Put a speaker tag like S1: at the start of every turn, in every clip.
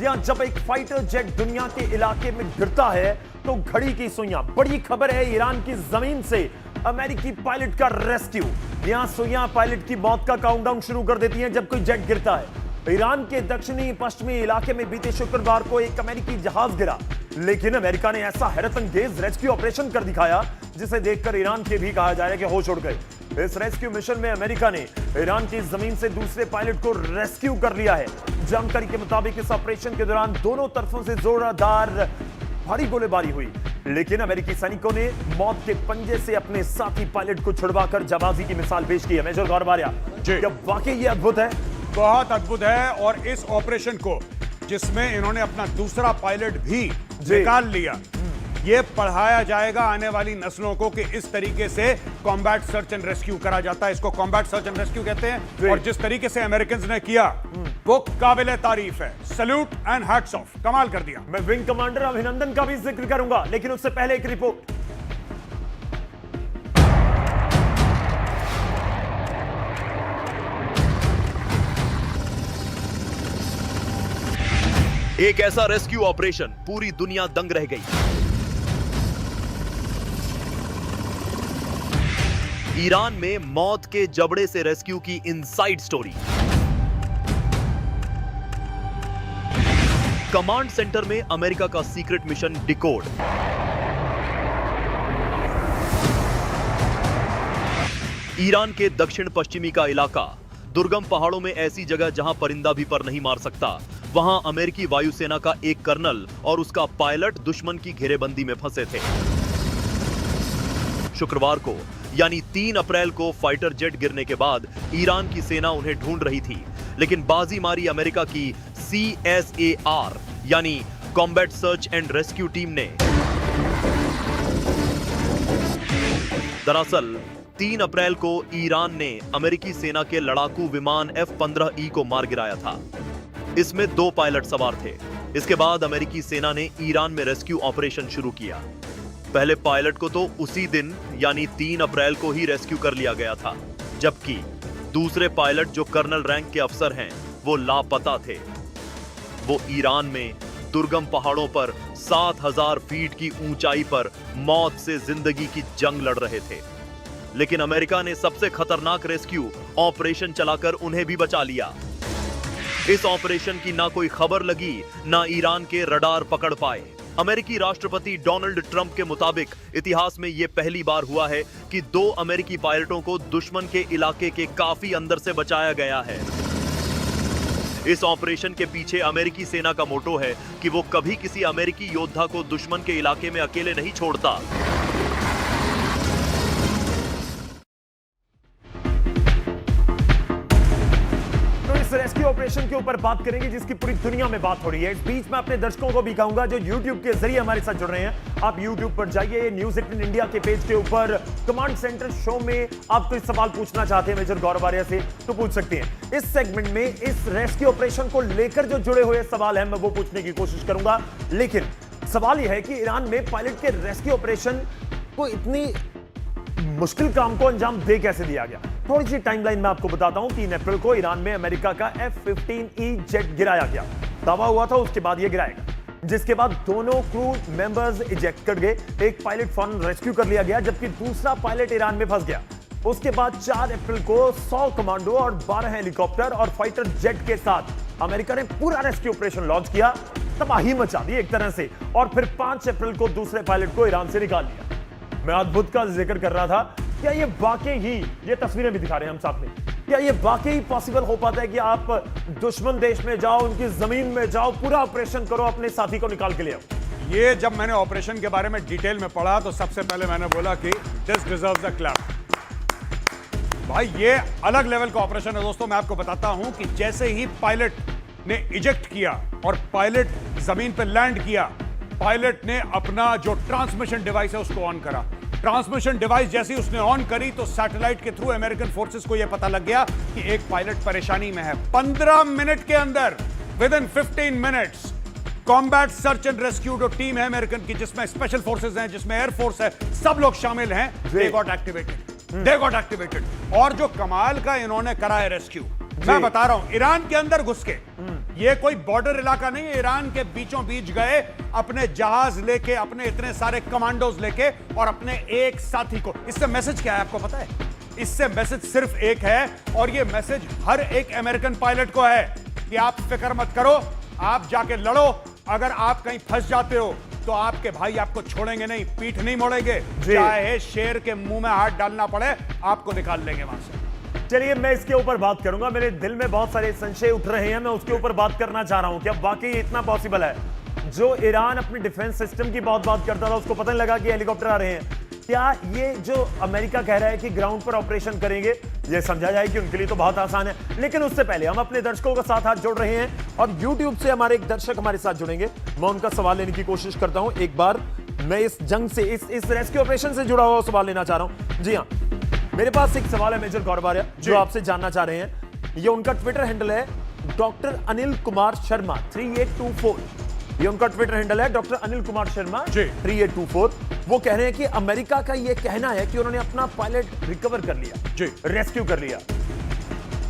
S1: जी हां, जब एक फाइटर जेट दुनिया के इलाके में गिरता है तो घड़ी की सुइयां। बड़ी खबर है, ईरान की जमीन से अमेरिकी पायलट का रेस्क्यू। यहां सुइयां पायलट की मौत का काउंटडाउन शुरू कर देती हैं जब कोई जेट गिरता है। ईरान के दक्षिणी पश्चिमी इलाके में बीते शुक्रवार को एक अमेरिकी जहाज गिरा, लेकिन अमेरिका ने ऐसा हैरतअंगेज रेस्क्यू ऑपरेशन कर दिखाया जिसे देखकर ईरान के भी कहा जाए कि होश उड़ गए। इस रेस्क्यू मिशन में अमेरिका ने ईरान की जमीन से दूसरे पायलट को रेस्क्यू कर लिया है। जानकारी के मुताबिक इस ऑपरेशन के दौरान दोनों तरफों से जोरदार भारी गोलीबारी हुई, लेकिन अमेरिकी सैनिकों ने मौत के पंजे से अपने साथी पायलट को छुड़वाकर जाबाजी की मिसाल पेश की है। मेजर गौरवारिया, क्या वाकई ये अद्भुत है?
S2: बहुत अद्भुत है। और इस ऑपरेशन को जिसमें इन्होंने अपना दूसरा पायलट भी निकाल लिया, ये पढ़ाया जाएगा आने वाली नस्लों को कि इस तरीके से कॉम्बैट सर्च एंड रेस्क्यू करा जाता है। इसको कॉम्बैट सर्च एंड रेस्क्यू कहते हैं। और जिस तरीके से अमेरिकन ने किया वो काबिले तारीफ है। सैल्यूट एंड हैट्स ऑफ, कमाल कर दिया।
S1: मैं विंग कमांडर अभिनंदन का भी जिक्र करूंगा, लेकिन उससे पहले एक रिपोर्ट।
S3: एक ऐसा रेस्क्यू ऑपरेशन पूरी दुनिया दंग रह गई। ईरान में मौत के जबड़े से रेस्क्यू की इनसाइड स्टोरी। कमांड सेंटर में अमेरिका का सीक्रेट मिशन डिकोड। ईरान के दक्षिण पश्चिमी का इलाका, दुर्गम पहाड़ों में ऐसी जगह जहां परिंदा भी पर नहीं मार सकता, वहां अमेरिकी वायुसेना का एक कर्नल और उसका पायलट दुश्मन की घेरेबंदी में फंसे थे। शुक्रवार को यानी 3 अप्रैल को फाइटर जेट गिरने के बाद ईरान की सेना उन्हें ढूंढ रही थी, लेकिन बाजी मारी अमेरिका की CSAR यानी combat search and rescue team ने। दरअसल 3 अप्रैल को ईरान ने अमेरिकी सेना के लड़ाकू विमान F-15E को मार गिराया था। इसमें 2 पायलट सवार थे। इसके बाद अमेरिकी सेना ने ईरान में रेस्क्यू ऑपरेशन शुरू किया। पहले पायलट को तो उसी दिन यानी 3 अप्रैल को ही रेस्क्यू कर लिया गया था, जबकि दूसरे पायलट जो कर्नल रैंक के अफसर हैं, वो लापता थे। वो ईरान में दुर्गम पहाड़ों पर 7000 फीट की ऊंचाई पर मौत से जिंदगी की जंग लड़ रहे थे। लेकिन अमेरिका ने सबसे खतरनाक रेस्क्यू ऑपरेशन चलाकर उन्हें भी बचा लिया। इस ऑपरेशन की ना कोई खबर लगी, ना ईरान के रडार पकड़ पाए। अमेरिकी राष्ट्रपति डोनाल्ड ट्रंप के मुताबिक इतिहास में यह पहली बार हुआ है कि 2 अमेरिकी पायलटों को दुश्मन के इलाके के काफी अंदर से बचाया गया है। इस ऑपरेशन के पीछे अमेरिकी सेना का मोटो है कि वो कभी किसी अमेरिकी योद्धा को दुश्मन के इलाके में अकेले नहीं छोड़ता।
S1: रेस्क्यू ऑपरेशन के ऊपर बात करेंगे जिसकी पूरी दुनिया में बात हो रही है। इस बीच में अपने दर्शकों को भी कहूंगा जो YouTube के जरिए हमारे साथ जुड़ रहे हैं, आप YouTube पर जाइए, न्यूज़ 18 इंडिया के पेज के ऊपर कमांड सेंटर शो में आप कोई सवाल पूछना चाहते हैं मेजर गौरवारिया से तो पूछ सकते हैं। इस सेगमेंट में इस रेस्क्यू ऑपरेशन को लेकर जो जुड़े हुए सवाल हैं मैं वो पूछने की कोशिश करूंगा, लेकिन सवाल यह है कि ईरान में पायलट के रेस्क्यू ऑपरेशन को इतनी मुश्किल काम को अंजाम दे कैसे दिया गया। थोड़ी सी टाइमलाइन में आपको बताता हूं। 3 अप्रैल को ईरान में अमेरिका का F-15E जेट गिराया गया। दावा हुआ था उसके बाद यह गिराएगा, जिसके बाद दोनों क्रू मेंबर्स इजेक्ट कर गए। एक पायलट फौरन रेस्क्यू कर लिया गया, जबकि दूसरा पायलट ईरान में फंस गया। उसके बाद 4 अप्रैल को 100 कमांडो और 12 हेलीकॉप्टर और फाइटर जेट के साथ अमेरिका ने पूरा रेस्क्यू ऑपरेशन लॉन्च किया, तबाही मचा दी एक तरह से। और फिर 5 अप्रैल को दूसरे पायलट को ईरान से निकाल लिया। मैं अद्भुत का जिक्र कर रहा था, क्या ये वाकई ही, ये तस्वीरें भी दिखा रहे हैं हम साथ में, क्या ये वाकई पॉसिबल हो पाता है कि आप दुश्मन देश में जाओ, उनकी जमीन में जाओ, पूरा ऑपरेशन करो, अपने साथी को निकाल के ले आओ?
S2: ये जब मैंने ऑपरेशन के बारे में डिटेल में पढ़ा तो सबसे पहले मैंने बोला कि दिस डिजर्व्स अ क्लैप। भाई ये अलग लेवल का ऑपरेशन है दोस्तों। मैं आपको बताता हूं कि जैसे ही पायलट ने इजेक्ट किया और पायलट जमीन पर लैंड किया, पायलट ने अपना जो ट्रांसमिशन डिवाइस है उसको ऑन करा। ट्रांसमिशन डिवाइस जैसी उसने ऑन करी तो सैटेलाइट के थ्रू अमेरिकन फोर्सेस को यह पता लग गया कि एक पायलट परेशानी में है। 15 मिनट के अंदर, with in 15 minutes, combat search and rescue जो टीम है अमेरिकन की, जिसमें स्पेशल फोर्सेस हैं, जिसमें एयरफोर्स है, सब लोग शामिल हैं, दे गॉट एक्टिवेटेड। और जो कमाल का इन्होंने करा है रेस्क्यू, मैं बता रहा हूं, ईरान के अंदर घुस के ये कोई बॉर्डर इलाका नहीं है, ईरान के बीचों बीच गए अपने जहाज लेके, अपने इतने सारे कमांडोज लेके और अपने एक साथी को। इससे मैसेज क्या है आपको पता है? इससे मैसेज सिर्फ एक है, और ये मैसेज हर एक अमेरिकन पायलट को है कि आप फिक्र मत करो, आप जाके लड़ो। अगर आप कहीं फंस जाते हो तो आपके भाई आपको छोड़ेंगे नहीं, पीठ नहीं मोड़ेंगे, चाहे शेर के मुंह में हाथ डालना पड़े, आपको निकाल लेंगे वहां से।
S1: चलिए, मैं इसके ऊपर बात करूंगा। मेरे दिल में बहुत सारे संशय उठ रहे हैं, मैं उसके ऊपर बात करना चाह रहा हूं। क्या वाकई इतना पॉसिबल है? जो ईरान अपने डिफेंस सिस्टम की बहुत बात करता था, उसको पता नहीं लगा कि हेलीकॉप्टर आ रहे हैं? क्या ये जो अमेरिका कह रहा है कि ग्राउंड पर ऑपरेशन करेंगे, ये समझा जाए कि उनके लिए तो बहुत आसान है। लेकिन उससे पहले हम अपने दर्शकों के साथ हाथ जोड़ रहे हैं, और YouTube से हमारे एक दर्शक हमारे साथ जुड़ेंगे। मैं उनका सवाल लेने की कोशिश करता हूं। एक बार मैं इस जंग से, इस रेस्क्यू ऑपरेशन से जुड़ा हुआ सवाल लेना चाह रहा हूं। जी हाँ, मेरे पास एक सवाल है मेजर गौरवारिया, जो आपसे जानना चाह रहे हैं। ये उनका ट्विटर हैंडल है डॉक्टर अनिल कुमार शर्मा 3824। ये उनका ट्विटर हैंडल है डॉक्टर अनिल कुमार शर्मा 3824। वो कह रहे हैं कि अमेरिका का ये कहना है कि उन्होंने अपना पायलट रिकवर कर लिया, रेस्क्यू कर लिया।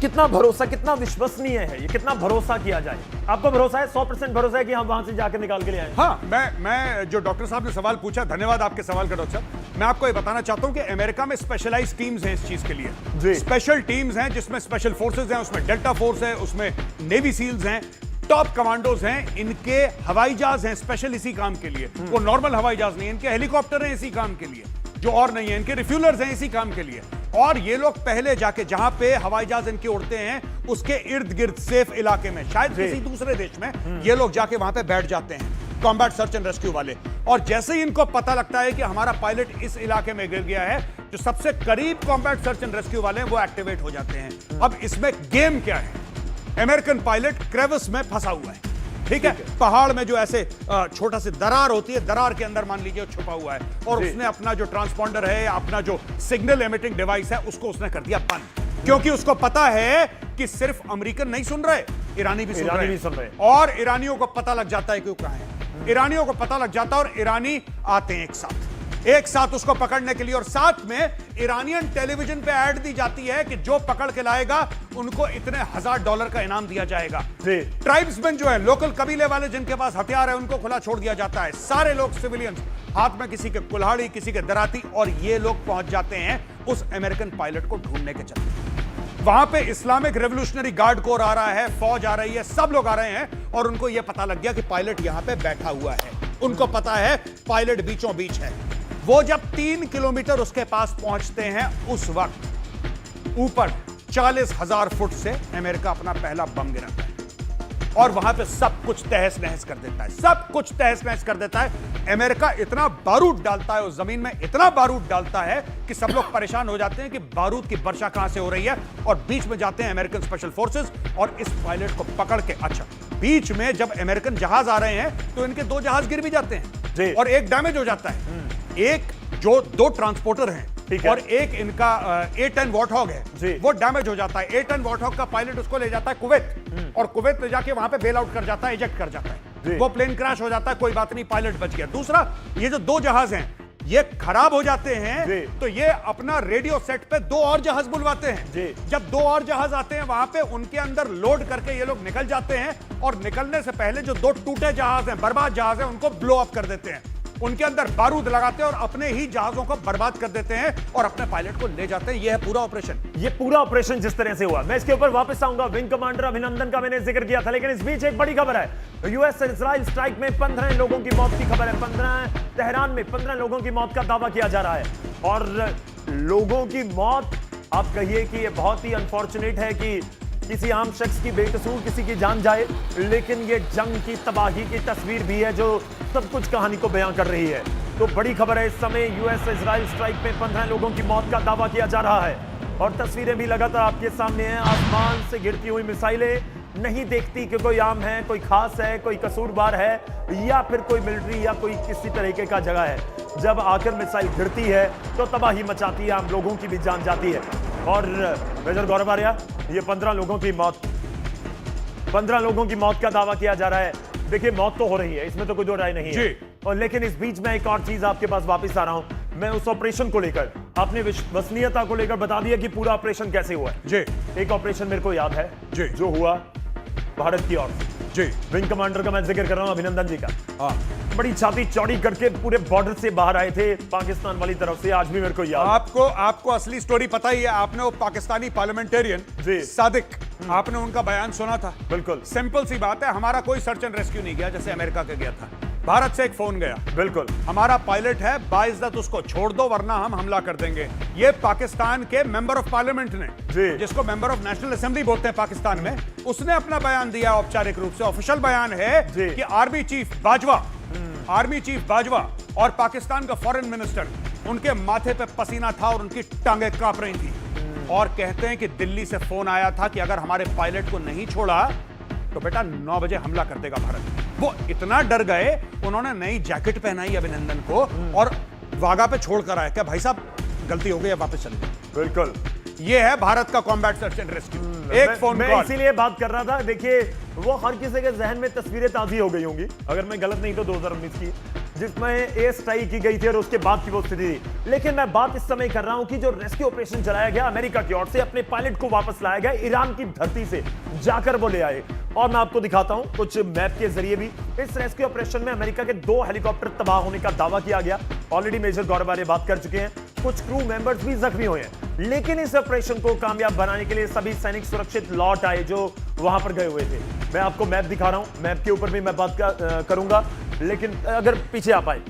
S1: कितना भरोसा, कितना विश्वसनीय है ये? कितना भरोसा किया जाए? आपको भरोसा है? 100% भरोसा है कि हम वहां से जाकर निकाल के ले आए?
S2: हाँ, मैं जो डॉक्टर साहब ने सवाल पूछा, धन्यवाद आपके सवाल का डॉक्टर साहब। मैं आपको ये बताना चाहता हूं कि अमेरिका में स्पेशलाइज्ड टीम्स हैं इस चीज के लिए। स्पेशल टीम्स हैं जिसमें स्पेशल फोर्सेज हैं, उसमें डेल्टा फोर्स है, उसमें नेवी सील्स हैं, टॉप कमांडोज हैं, इनके हवाई जहाज हैं स्पेशल इसी काम के लिए। वो नॉर्मल हवाई जहाज नहीं है, इनके हेलीकॉप्टर हैं इसी काम के लिए, जो और नहीं है, इनके रिफ्यूलर्स हैं इसी काम के लिए। और ये लोग पहले जाके जहां पे हवाई जहाज इनके उड़ते हैं उसके इर्द गिर्द सेफ इलाके में, शायद किसी दूसरे देश में, ये लोग जाके वहां पे बैठ जाते हैं, कॉम्बैट सर्च एंड रेस्क्यू वाले। और जैसे ही इनको पता लगता है कि हमारा पायलट इस इलाके में गिर गया है, जो सबसे करीब कॉम्बैट सर्च एंड रेस्क्यू वाले हैं वो एक्टिवेट हो जाते हैं। अब इसमें गेम क्या है? अमेरिकन पायलट क्रेविस में फंसा हुआ है, ठीक है? पहाड़ में जो ऐसे छोटा सी दरार होती है, दरार के अंदर मान लीजिए छुपा हुआ है, और उसने अपना जो ट्रांसपॉन्डर है, अपना जो सिग्नल एमिटिंग डिवाइस है, उसको उसने कर दिया बंद, क्योंकि उसको पता है कि सिर्फ अमेरिकन नहीं सुन रहे, ईरानी भी सुन रहे। और ईरानियों को पता लग जाता है कि वो कहां है। ईरानियों को पता लग जाता है और ईरानी आते हैं एक साथ उसको पकड़ने के लिए। और साथ में ईरानियन टेलीविजन पे ऐड दी जाती है कि जो पकड़ के लाएगा उनको इतने $1000 का इनाम दिया जाएगा। ट्राइब्समैन जो है, लोकल कबीले वाले जिनके पास हथियार है, उनको खुला छोड़ दिया जाता है। सारे लोग सिविलियंस, हाथ में किसी के कुल्हाड़ी, किसी के दराती, और ये लोग पहुंच जाते हैं उस अमेरिकन पायलट को ढूंढने के चलते। वहां पे इस्लामिक रेवोल्यूशनरी गार्ड कोर आ रहा है, फौज आ रही है, सब लोग आ रहे हैं, और उनको यह पता लग गया कि पायलट यहां पे बैठा हुआ है। उनको पता है पायलट बीचों बीच है। वो जब 3 किलोमीटर उसके पास पहुंचते हैं, उस वक्त ऊपर 40,000 फुट से अमेरिका अपना पहला बम गिराता है, और वहां पे सब कुछ तहस नहस कर देता है, सब कुछ तहस नहस कर देता है। अमेरिका इतना बारूद डालता है उस जमीन में, इतना बारूद डालता है कि सब लोग परेशान हो जाते हैं कि बारूद की वर्षा कहां से हो रही है, और बीच में जाते हैं अमेरिकन स्पेशल फोर्सेस और इस पायलट को पकड़ के। अच्छा, बीच में जब अमेरिकन जहाज आ रहे हैं तो इनके 2 जहाज गिर भी जाते हैं और एक डैमेज हो जाता है। एक जो 2 ट्रांसपोर्टर हैं और एक इनका A-10 वॉटहॉग है, वो डैमेज हो जाता है। A-10 वॉटहॉग का पायलट उसको ले जाता है कुवैत, और कुवैत ले जाके वहां पे बेल आउट कर जाता है, इजेक्ट कर जाता है। वो प्लेन क्रैश हो जाता है, कोई बात नहीं, पायलट बच गया। दूसरा, ये जो 2 जहाज हैं ये खराब हो जाते हैं, तो ये अपना रेडियो सेट पे 2 और जहाज बुलवाते हैं। जब 2 और जहाज आते हैं वहां पे, उनके अंदर लोड करके ये लोग निकल जाते हैं, और निकलने से पहले जो 2 टूटे जहाज हैं, बर्बाद जहाज हैं, उनको ब्लो अप कर देते हैं, उनके अंदर बारूद लगाते हैं और अपने ही जहाजों को बर्बाद कर देते हैं और अपने पायलट को ले जाते हैं। यह है पूरा ऑपरेशन।
S1: ये पूरा ऑपरेशन जिस तरह से हुआ, मैं इसके ऊपर वापस आऊंगा। विंग कमांडर अभिनंदन का मैंने जिक्र किया था, लेकिन इस बीच एक बड़ी खबर है। यूएस इजराइल स्ट्राइक में 15 लोगों की मौत की खबर है। तेहरान में 15 लोगों की मौत का दावा किया जा रहा है, और लोगों की मौत, आप कहिए कि यह बहुत ही अनफॉर्चुनेट है कि किसी आम शख्स की बेकसूर किसी की जान जाए, लेकिन ये जंग की तबाही की तस्वीर भी है जो सब कुछ कहानी को बयां कर रही है। तो बड़ी खबर है, इस समय यूएस इजराइल स्ट्राइक में 15 लोगों की मौत का दावा किया जा रहा है, और तस्वीरें भी लगातार आपके सामने हैं। आसमान से गिरती हुई मिसाइलें नहीं देखती कि कोई आम है, कोई खास है, कोई कसूरवार है, या फिर कोई मिलिट्री या कोई किसी तरीके का जगह है। जब आकर मिसाइल गिरती है तो तबाही मचाती है, आम लोगों की भी जान जाती है। और मेजर गौरवारिया, ये 15 लोगों की मौत का दावा किया जा रहा है। देखिए, मौत तो हो रही है, इसमें तो कोई दो राय नहीं है, और लेकिन इस बीच में एक और चीज आपके पास वापस आ रहा हूं। मैं उस ऑपरेशन को लेकर, आपने विश्वसनीयता को लेकर बता दिया कि पूरा ऑपरेशन कैसे हुआ है। एक ऑपरेशन मेरे को याद है जो हुआ भारत की ओर से।
S2: जी।
S1: विंग कमांडर का मैं जिक्र कर रहा हूं, अभिनंदन जी का।
S2: हाँ।
S1: बड़ी छाती चौड़ी करके पूरे बॉर्डर से बाहर आए थे पाकिस्तान वाली तरफ से, आज भी मेरे को याद है।
S2: आपको असली स्टोरी पता ही है। आपने वो पाकिस्तानी पार्लियामेंटेरियन
S1: जी।
S2: सादिक, आपने उनका बयान सुना था।
S1: बिल्कुल
S2: सिंपल सी बात है, हमारा कोई सर्च एंड रेस्क्यू नहीं गया जैसे अमेरिका का गया था। भारत से एक फोन गया,
S1: बिल्कुल।
S2: हमारा पायलट है, बाइज्जत उसको छोड़ दो वरना हम हमला कर देंगे। ये पाकिस्तान के मेंबर ऑफ पार्लियामेंट ने,
S1: जी।
S2: जिसको मेंबर ऑफ नेशनल असेंबली बोलते हैं पाकिस्तान में, उसने अपना बयान दिया औपचारिक रूप से। ऑफिशियल बयान है
S1: जी।
S2: कि आर्मी चीफ बाजवा और पाकिस्तान का फॉरेन मिनिस्टर, उनके माथे पे पसीना था और उनकी टांगें कांप रही थी। और कहते हैं कि दिल्ली से फोन आया था कि अगर हमारे पायलट को नहीं छोड़ा तो बेटा 9 बजे हमला कर देगा भारत। वो इतना डर गए, उन्होंने नई जैकेट पहनाई अभिनंदन को और वागा पे छोड़ कर आए। क्या भाई साहब गलती हो गई है, वापस चले जाओ।
S1: बिल्कुल,
S2: ये है भारत का कॉम्बैट सर्च एंड रेस्क्यू। एक फोन
S1: मैं
S2: कॉल।
S1: इसीलिए बात कर रहा था। देखिए, वो हर किसी के जहन में तस्वीरें ताजी हो गई होंगी, अगर मैं गलत नहीं तो 2019 की, जिसमें एयर स्ट्राइक की गई थी और उसके बाद की वो स्थिति थी। लेकिन मैं बात इस समय कर रहा हूं कि जो रेस्क्यू ऑपरेशन चलाया गया अमेरिका की ओर से, अपने पायलट को वापस लाया गया ईरान की धरती से, जाकर वो ले आए। और मैं आपको दिखाता हूं कुछ मैप के जरिए भी। इस रेस्क्यू ऑपरेशन में अमेरिका के 2 हेलीकॉप्टर तबाह होने का दावा किया गया। ऑलरेडी मेजर गौरव आर्य बात कर चुके हैं, कुछ क्रू मेंबर्स भी जख्मी हुए हैं। लेकिन इस ऑपरेशन को कामयाब बनाने के लिए सभी सैनिक सुरक्षित लौट आए जो वहां पर गए हुए थे। मैं आपको मैप दिखा रहा हूं, मैप के ऊपर भी मैं बात करूंगा। लेकिन अगर पीछे आप आए,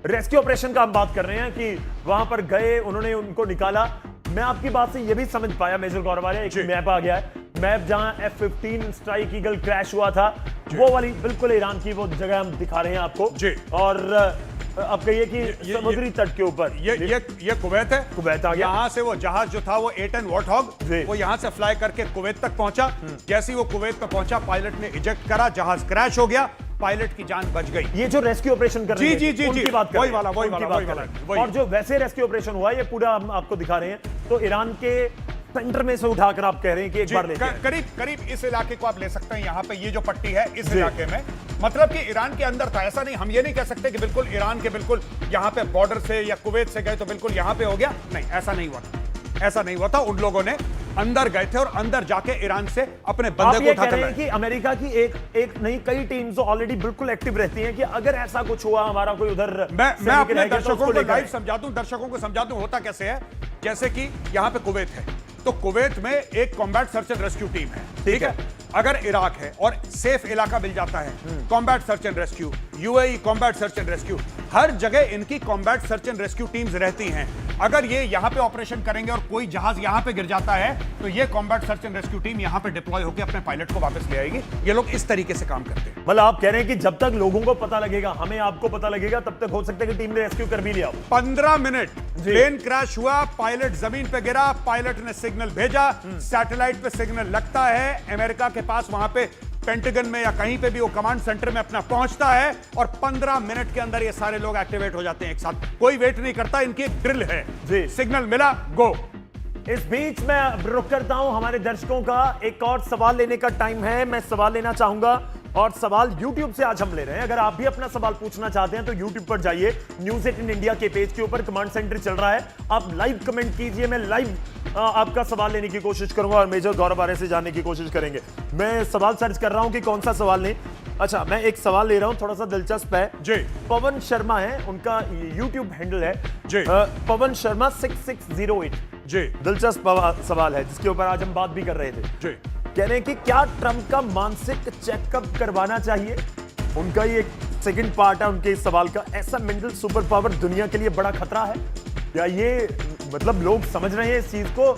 S1: रेस्क्यू ऑपरेशन का हम बात कर रहे हैं कि वहां पर गए, उन्होंने उनको निकाला। मैं आपकी बात से यह भी समझ पाया मेजर गौरव आर्य, एक मैप आ गया है, मैप जहां F-15 स्ट्राइक ईगल क्रैश हुआ था, वो वाली बिल्कुल ईरान की वो जगह हम दिखा रहे हैं आपको। और अब कहिए कि समुद्री तट के ऊपर
S2: ये कुवैत है।
S1: कुवैत आ गया।
S2: यहाँ से वो जहाज जो था वो A-10 वॉर्थॉग, वो यहाँ से फ्लाई करके कुवैत तक पहुंचा। जैसे ही वो कुवैत पे पहुंचा, पायलट ने इजेक्ट करा, जहाज क्रैश हो गया, पायलट की जान बच गई।
S1: ये जो रेस्क्यू ऑपरेशन कर रहे हैं,
S2: जी,
S1: उनकी बात कर
S2: वही
S1: रहे हैं,
S2: वाला।
S1: और जो वैसे रेस्क्यू ऑपरेशन हुआ, ये पूरा हम आपको दिखा रहे हैं। तो ईरान के सेंटर में से उठाकर आप कह रहे हैं कि एक बार ले
S2: करीब इस इलाके को आप ले सकते हैं। यहाँ पे ये जो पट्टी है इस इलाके में, मतलब कि ईरान के अंदर था। ऐसा नहीं, हम ये नहीं कह सकते कि बिल्कुल ईरान के बिल्कुल यहाँ पे बॉर्डर से या कुवैत से गए तो बिल्कुल यहाँ पे हो गया। नहीं, ऐसा नहीं हुआ था, ऐसा नहीं हुआ था। उन लोगों ने अंदर गए थे और अंदर जाके ईरान से अपने बंदे को उठाकर लाए।
S1: कि अमेरिका की एक नहीं कई टीम्स ऑलरेडी बिल्कुल एक्टिव रहती हैं कि अगर ऐसा कुछ हुआ, हमारा कोई उधर,
S2: मैं अपने दर्शकों को लाइव समझा दूं होता कैसे है। जैसे कि यहाँ पे कुवैत है, तो कुवैत में एक combat search and rescue team है, ठीक है। अगर इराक है और सेफ इलाका मिल जाता है, combat search and rescue, UAE combat search and rescue, हर जगह इनकी combat search and rescue teams रहती हैं। अगर ये यहां पे ऑपरेशन करेंगे और कोई जहाज यहां पे गिर जाता है, तो ये combat search and rescue team यहां पे डिप्लॉय होकर अपने पायलट को वापस ले आएगी। ये लोग इस तरीके से काम करते हैं।
S1: मतलब आप कह रहे हैं कि जब तक लोगों को पता लगेगा, हमें आपको पता लगेगा, तब तक हो सकता है कि टीम ने रेस्क्यू कर भी लिया।
S2: 15 मिनट प्लेन क्रैश हुआ, पायलट जमीन पे गिरा, पायलट ने सिग्नल भेजा, सैटेलाइट पे सिग्नल लगता है, अमेरिका के पास वहां पे पेंटागन में या कहीं पे भी वो कमांड सेंटर में अपना पहुंचता है और 15 मिनट के अंदर ये सारे लोग एक्टिवेट हो जाते हैं एक साथ। कोई वेट नहीं करता, इनकी एक ड्रिल है जी। सिग्नल मिला, गो।
S1: इस बीच मैं रुक करता हूं, हमारे दर्शकों का एक और सवाल लेने का टाइम है। मैं सवाल लेना चाहूंगा और सवाल YouTube से आज हम ले रहे हैं। अगर आप भी अपना सवाल पूछना चाहते हैं तो YouTube पर जाइए, न्यूज़ 18 इंडिया के पेज के ऊपर कमांड सेंटर चल रहा है, आप लाइव कमेंट कीजिए। मैं लाइव आपका सवाल लेने की कोशिश करूंगा और मेजर गौरव आर्य से जानने की कोशिश करेंगे। मैं सवाल सर्च कर रहा हूं कि कौन सा सवाल लें। अच्छा, मैं एक सवाल ले रहा हूं, थोड़ा सा दिलचस्प है
S2: जी।
S1: पवन शर्मा है, उनका YouTube हैंडल है
S2: जी,
S1: पवन शर्मा 6608
S2: जी।
S1: दिलचस्प सवाल है जिसके ऊपर आज हम बात भी कर रहे थे
S2: जी।
S1: कह रहे हैं कि क्या ट्रंप का मानसिक चेकअप करवाना चाहिए। उनका ये सेकंड पार्ट है उनके इस सवाल का। ऐसा मेंटल सुपर पावर दुनिया के लिए बड़ा खतरा है या ये, मतलब लोग समझ रहे हैं इस चीज को,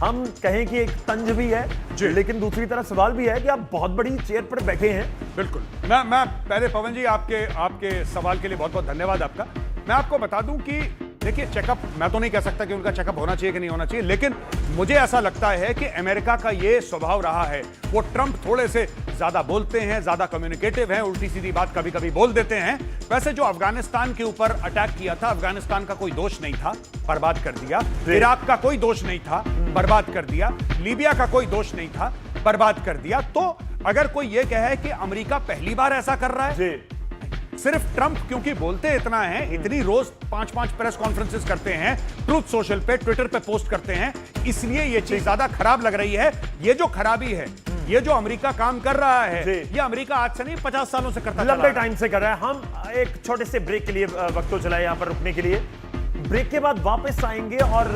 S1: हम कहें कि एक तंज भी है, लेकिन दूसरी तरफ सवाल भी है कि आप बहुत बड़ी चेयर पर बैठे हैं।
S2: बिल्कुल। मैं पहले पवन जी आपके सवाल के लिए बहुत बहुत धन्यवाद आपका। मैं आपको बता दूं कि देखिए, चेकअप मैं तो नहीं कह सकता कि उनका चेकअप होना चाहिए कि नहीं होना चाहिए, लेकिन मुझे ऐसा लगता है कि अमेरिका का ये स्वभाव रहा है। वो ट्रंप थोड़े से ज्यादा बोलते हैं, ज्यादा कम्युनिकेटिव हैं, उल्टी सीधी बात कभी कभी बोल देते हैं। वैसे जो अफगानिस्तान के ऊपर अटैक किया था, अफगानिस्तान का कोई दोष नहीं था, बर्बाद कर दिया। इराक का कोई दोष नहीं था, बर्बाद कर दिया। लीबिया का कोई दोष नहीं था, बर्बाद कर दिया। तो अगर कोई ये कहे कि अमेरिका पहली बार ऐसा कर रहा है, सिर्फ ट्रंप क्योंकि बोलते इतना है, इतनी रोज 5-5 प्रेस कॉन्फ्रेंसेस करते हैं, ट्रूथ सोशल पे, ट्विटर पे पोस्ट करते हैं, इसलिए ये चीज ज्यादा खराब लग रही है। ये जो खराबी है, ये जो अमेरिका काम कर रहा है,
S1: जी।
S2: ये अमेरिका आज से नहीं 50 सालों से करता चला
S1: लंबे
S2: है।
S1: टाइम से कर रहा है। हम एक छोटे से ब्रेक के लिए वक्त तो चला है यहां पर रुकने के लिए। ब्रेक के बाद वापस आएंगे और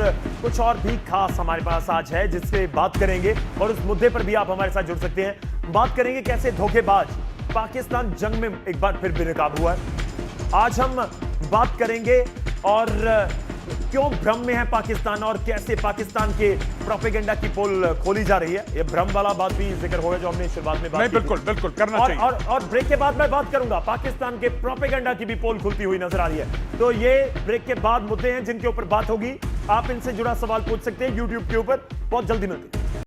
S1: कुछ और भी खास हमारे पास आज है जिससे बात करेंगे और उस मुद्दे पर भी आप हमारे साथ जुड़ सकते हैं। बात करेंगे कैसे धोखेबाज पाकिस्तान जंग में एक बार फिर बेनकाब हुआ है। आज हम बात करेंगे और क्यों भ्रम में है पाकिस्तान और कैसे पाकिस्तान के प्रोपेगेंडा की पोल खोली जा रही है। ये भ्रम वाला बात भी जिक्र होगा जो हमने शुरुआत में बात
S2: नहीं,
S1: की थी।
S2: बिल्कुल बिल्कुल करना
S1: और,
S2: चाहिए।
S1: और ब्रेक के बाद मैं बात करूंगा पाकिस्तान के प्रोपेगेंडा की भी पोल खुलती हुई नजर आ रही है। तो ये ब्रेक के बाद मुद्दे हैं जिनके ऊपर बात होगी। आप इनसे जुड़ा सवाल पूछ सकते हैं YouTube के ऊपर। बहुत जल्दी मिलते हैं।